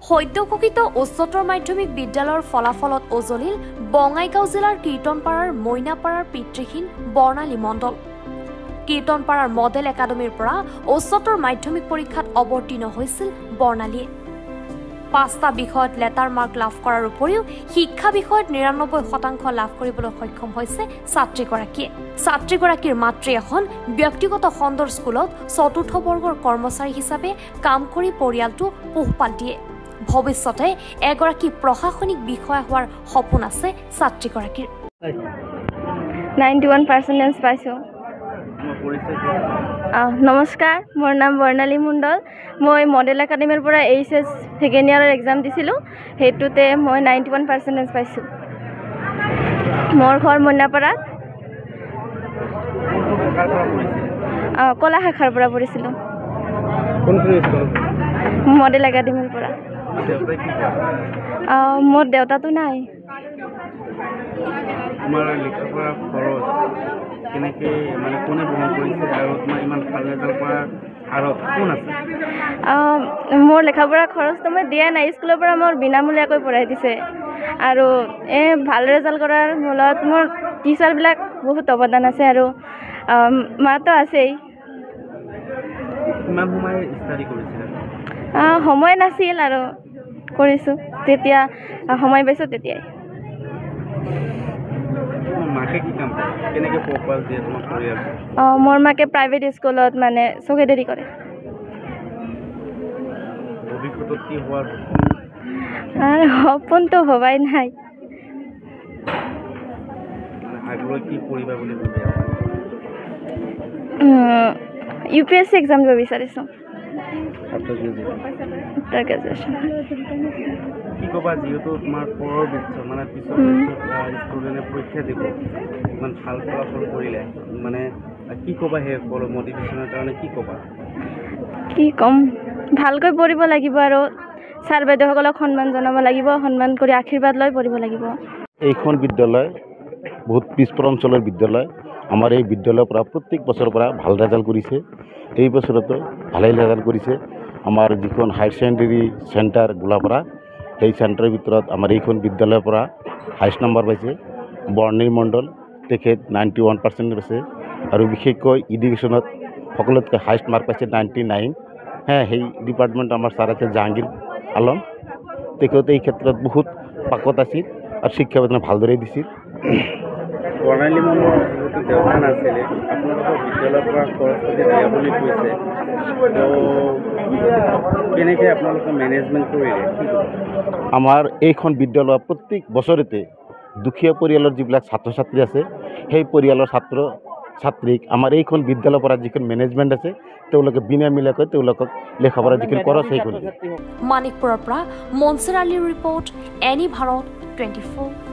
সদ্যঘোষিত উচ্চতৰ মাধ্যমিক বিদ্যালয়ৰ ফলাফলত উজলিল বঙাইগাঁও জিলাৰ কীৰ্তনপাৰাৰ মইনাপাৰাৰ পিতৃহীন বৰ্ণালী মণ্ডল। কীৰ্তনপাৰাৰ মডেল একাডেমীৰ পৰা উচ্চতৰ মাধ্যমিক পৰীক্ষাত অৱতীৰ্ণ হৈছিল বৰ্ণালীয়ে। ৫টা বিষয়ত লেটাৰ মাৰ্ক লাভ কৰাৰ উপৰিও শিক্ষা বিষয়ত ৯৯% লাভ কৰিবলৈ সক্ষম হৈছে ছাত্ৰীগৰাকীয়ে। ছাত্ৰীগৰাকীৰ মাতৃ এখন ব্যক্তিগত খণ্ডৰ স্কুলত ৪ৰ্থ বৰ্গৰ কৰ্মচাৰী হিচাপে কাম কৰি পৰিয়ালটো পোহপাল দিয়ে। ভৱিষ্যতে এগৰাকী প্ৰশাসনিক বিষয়া হোৱাৰ সপোন আছে ছাত্ৰীগৰাকীৰ। 91% পাইছোঁ। নমস্কাৰ, মোৰ নাম বৰ্ণালী মণ্ডল। মই মডেল একাডেমীৰ পৰা HS ছেকেণ্ড ইয়াৰৰ এক্সাম দিছিলোঁ। সেইটোতে মই 91% পাইছোঁ। মোৰ ঘৰ মইনাপাৰাত। কলা শাখাৰ পৰা পঢ়িছিলোঁ। মডেল একাডেমীৰ পৰা। মোৰ দেউতাটো নাই। মোৰ লেখাপঢ়া খৰচটো মই দিয়া নাই। স্কুলৰ পৰা মোৰ বিনামূলীয়াকৈ পঢ়াই দিছে। আৰু ভাল ৰেজাল্ট কৰাৰ মূলত মোৰ টিচাৰবিলাক বহুত অৱদান আছে আৰু মাতো আছেই। সময় নাছিল আৰু কৰিছোঁ, তেতিয়া সময় পাইছোঁ তেতিয়াই। মোৰ মাকে প্ৰাইভেট স্কুলত মানে চকীদাৰী কৰে। সপোনটো ভবাই নাই। UPSC এক্সাম দিব বিচাৰিছোঁ। কি ক'বা, যিহেতু তোমাৰ পৰৰ বিচ্ছৰ মানে পিছৰ ষ্টুডেণ্টে পৰীক্ষা দিব, ইমান ভাল ফলাফল কৰিলে, মানে কি ক'বা সেই মটিভেশ্যনৰ কাৰণে কি ক'বা? কি ক'ম, ভালকৈ পঢ়িব লাগিব আৰু ছাৰ বাইদেউসকলক সন্মান জনাব লাগিব, সন্মান কৰি আশীৰ্বাদ লৈ পঢ়িব লাগিব। এইখন বিদ্যালয় বহুত পিছপৰা অঞ্চলৰ বিদ্যালয়। আমাৰ এই বিদ্যালয়ৰ পৰা প্ৰত্যেক বছৰৰ পৰা ভাল ৰেজাল্ট কৰিছে। এই বছৰতো ভালেই ৰেজাল্ট কৰিছে। আমাৰ যিখন হায়াৰ ছেকেণ্ডেৰী চেণ্টাৰ গোলাপাৰা, সেই চেণ্টাৰৰ ভিতৰত আমাৰ এইখন বিদ্যালয়ৰ পৰা হাইষ্ট নম্বৰ পাইছে বৰ্ণালী মণ্ডল। তেখেত 91% পাইছে আৰু বিশেষকৈ এডুকেশ্যনত সকলোতকৈ হাইষ্ট মাৰ্ক পাইছে 99। সেই ডিপাৰ্টমেণ্ট আমাৰ ছাৰ আছে জাহাংগীৰ আলম। তেখেত এই ক্ষেত্ৰত বহুত পাকত আছিল আৰু শিক্ষা প্ৰদান ভালদৰে দিছিল। বৰ্ণালী মণ্ডল যিহেতু দেওবান আছিলে, আপোনালোকৰ বিদ্যালয়ৰ পৰা খৰচ পাতি দিয়া বুলি কৈছে, তো কেনেকৈ আপোনালোকে মেনেজমেণ্ট কৰিলে? আমাৰ এইখন বিদ্যালয় প্ৰত্যেক বছৰতে দুখীয়া পৰিয়ালৰ যিবিলাক ছাত্ৰ ছাত্ৰী আছে, সেই পৰিয়ালৰ ছাত্ৰ ছাত্ৰীক আমাৰ এইখন বিদ্যালয়ৰ পৰা যিখন মেনেজমেণ্ট আছে, তেওঁলোকে বিনামূলীয়াকৈ তেওঁলোকক লেখাপঢ়া যিখিনি খৰচ সেইখন। মানিকপুৰৰ পৰা মনচিৰ আলীৰ ৰিপৰ্ট, এনি ভাৰত 24।